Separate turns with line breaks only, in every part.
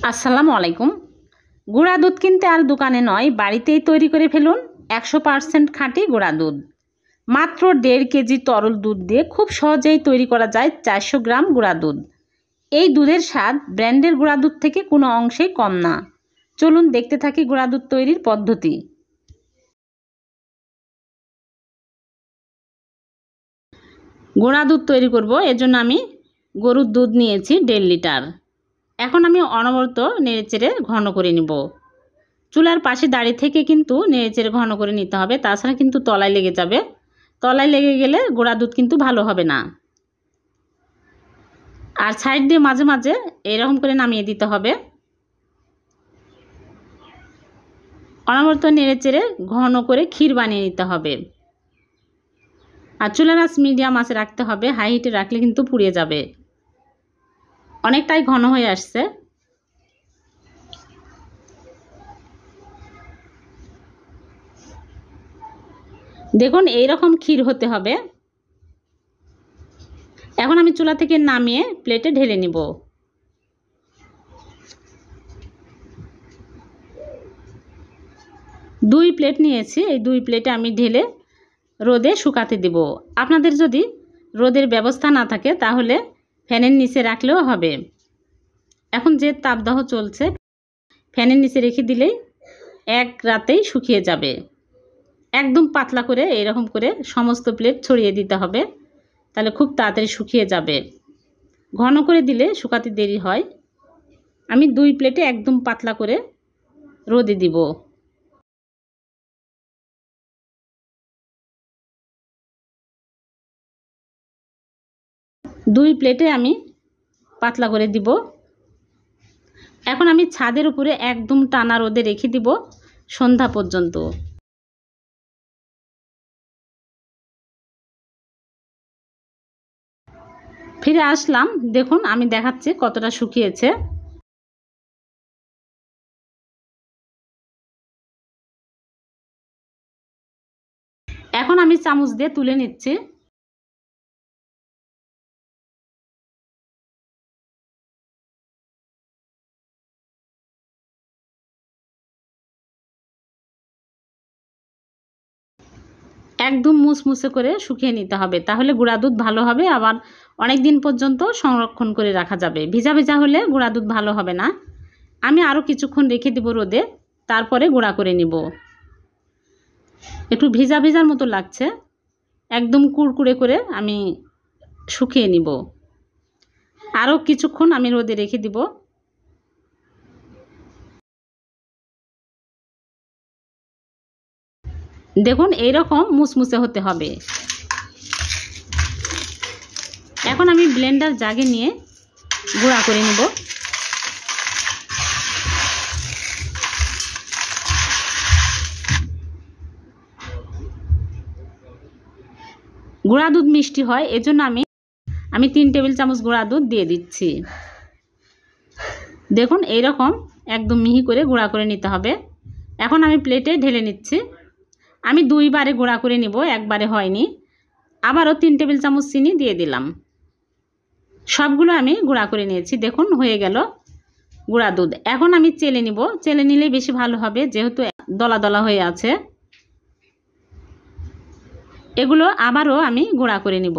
আসসালামু আলাইকুম। গুঁড়া দুধ কিনতে আর দোকানে নয়, বাড়িতেই তৈরি করে ফেলুন 100% খাঁটি গুঁড়া দুধ। মাত্র 1.5 কেজি তরল দুধ দিয়ে খুব সহজেই তৈরি করা যায় 400 গ্রাম গুঁড়া দুধ। এই দুধের স্বাদ ব্র্যান্ডের গুঁড়া দুধ থেকে কোনো অংশেই কম না। চলুন দেখতে থাকি গুঁড়া দুধ তৈরির পদ্ধতি। গুঁড়া দুধ তৈরি করব, এজন্য আমি গরুর দুধ নিয়েছি 1.5 লিটার। এখন আমি অনবরত নেড়েচেড়ে ঘন করে নিব। চুলার পাশে দাঁড়িয়ে থেকে কিন্তু নেড়েচেড়ে ঘন করে নিতে হবে, তাছাড়া কিন্তু তলায় লেগে যাবে। তলায় লেগে গেলে গুঁড়া দুধ কিন্তু ভালো হবে না। আর সাইড দিয়ে মাঝে মাঝে এরকম করে নামিয়ে দিতে হবে। অনবরত নেড়েচেড়ে ঘন করে ক্ষীর বানিয়ে নিতে হবে। আর চুলার আঁচ মিডিয়াম আঁচে রাখতে হবে, হাই হিটে রাখলে কিন্তু পুড়িয়ে যাবে। অনেকটাই ঘন হয়ে আসছে। দেখুন এইরকম ক্ষীর হতে হবে। এখন আমি চুলা থেকে নামিয়ে প্লেটে ঢেলে নিব। দুই প্লেট নিয়েছি, এই 2 প্লেটে আমি ঢেলে রোদে শুকাতে দেব। আপনাদের যদি রোদের ব্যবস্থা না থাকে তাহলে ফ্যানের নিচে রাখলেও হবে। এখন যে তাপদাহ চলছে, ফ্যানের নিচে রেখে দিলেই এক রাতেই শুকিয়ে যাবে। একদম পাতলা করে এরকম করে সমস্ত প্লেট ছড়িয়ে দিতে হবে, তাহলে খুব তাড়াতাড়ি শুকিয়ে যাবে। ঘন করে দিলে শুকাতে দেরি হয়। আমি 2 প্লেটে একদম পাতলা করে রোদে দিব। 2 প্লেটে আমি পাতলা করে দিব। এখন আমি ছাদের উপরে একদম টানা রোদে রেখে দিব সন্ধ্যা পর্যন্ত। ফিরে আসলাম, দেখুন আমি দেখাচ্ছি কতটা শুকিয়েছে। এখন আমি চামচ দিয়ে তুলে নিচ্ছি। একদম মুসমুসে করে শুকিয়ে নিতে হবে, তাহলে গুঁড়া দুধ ভালো হবে। আবার অনেক দিন পর্যন্ত সংরক্ষণ করে রাখা যাবে। ভিজা ভিজা হলে গুঁড়া দুধ ভালো হবে না। আমি আরও কিছুক্ষণ রেখে দেব রোদে, তারপরে গুঁড়া করে নিব। একটু ভিজা ভিজার মতো লাগছে, একদম কুড়কুড়ে করে আমি শুকিয়ে নিব। আরও কিছুক্ষণ আমি রোদে রেখে দিব। দেখুন এইরকম মুসমুসে হতে হবে। এখন আমি ব্লেন্ডার জাগে নিয়ে গুঁড়া করে নিব। গুঁড়া দুধ মিষ্টি হয়, এজন্য আমি 3 টেবিল চামচ গুঁড়া দুধ দিয়ে দিচ্ছি। দেখুন এইরকম একদম মিহি করে গুঁড়া করে নিতে হবে। এখন আমি প্লেটে ঢেলে নিচ্ছি। আমি 2 বারে গুঁড়া করে নিব, একবারে হয়নি। আবারও 3 টেবিল চামচ চিনি দিয়ে দিলাম। সবগুলো আমি গুঁড়া করে নিয়েছি। দেখুন হয়ে গেল গুঁড়া দুধ। এখন আমি চেলে নিব। চেলে নিলে বেশি ভালো হবে, যেহেতু দলা দলা হয়ে আছে। এগুলো আবারও আমি গুঁড়া করে নিব।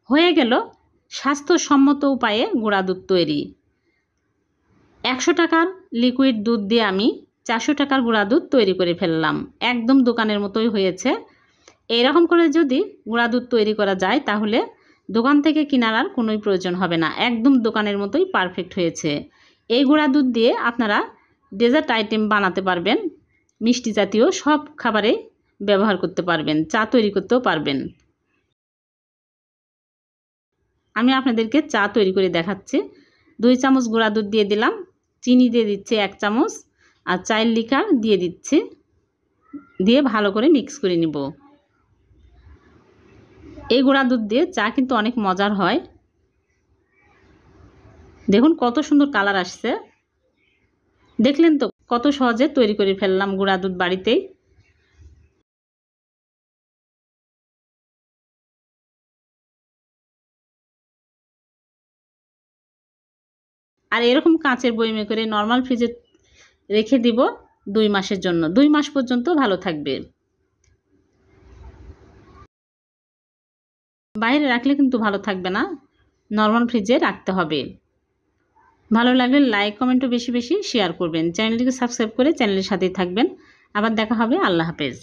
হয়ে গেল স্বাস্থ্যসম্মত উপায়ে গুঁড়া দুধ তৈরি। 100 টাকার লিকুইড দুধ দিয়ে আমি 400 টাকার গুঁড়া দুধ তৈরি করে ফেললাম। একদম দোকানের মতোই হয়েছে। এইরকম করে যদি গুঁড়া দুধ তৈরি করা যায় তাহলে দোকান থেকে কেনার আর কোনোই প্রয়োজন হবে না। একদম দোকানের মতোই পারফেক্ট হয়েছে। এই গুঁড়া দুধ দিয়ে আপনারা ডেজার্ট আইটেম বানাতে পারবেন, মিষ্টি জাতীয় সব খাবারে ব্যবহার করতে পারবেন, চা তৈরি করতেও পারবেন। আমি আপনাদেরকে চা তৈরি করে দেখাচ্ছি। 2 চামচ গুঁড়া দুধ দিয়ে দিলাম, চিনি দিয়ে দিচ্ছি 1 চামচ, আর চায়ের লিকার দিয়ে দিচ্ছি। দিয়ে ভালো করে মিক্স করে নিব। এই গুঁড়া দুধ দিয়ে চা কিন্তু অনেক মজার হয়। দেখুন কত সুন্দর কালার আসছে। দেখলেন তো কত সহজে তৈরি করে ফেললাম গুঁড়া দুধ বাড়িতেই। আর এরকম কাঁচের বয়মে করে নর্মাল ফ্রিজে রেখে দিব 2 মাসের জন্য। 2 মাস পর্যন্ত ভালো থাকবে। বাইরে রাখলে কিন্তু ভালো থাকবে না, নর্মাল ফ্রিজে রাখতে হবে। ভালো লাগলে লাইক কমেন্টও বেশি বেশি শেয়ার করবেন। চ্যানেলটিকে সাবস্ক্রাইব করে চ্যানেলের সাথেই থাকবেন। আবার দেখা হবে। আল্লাহ হাফেজ।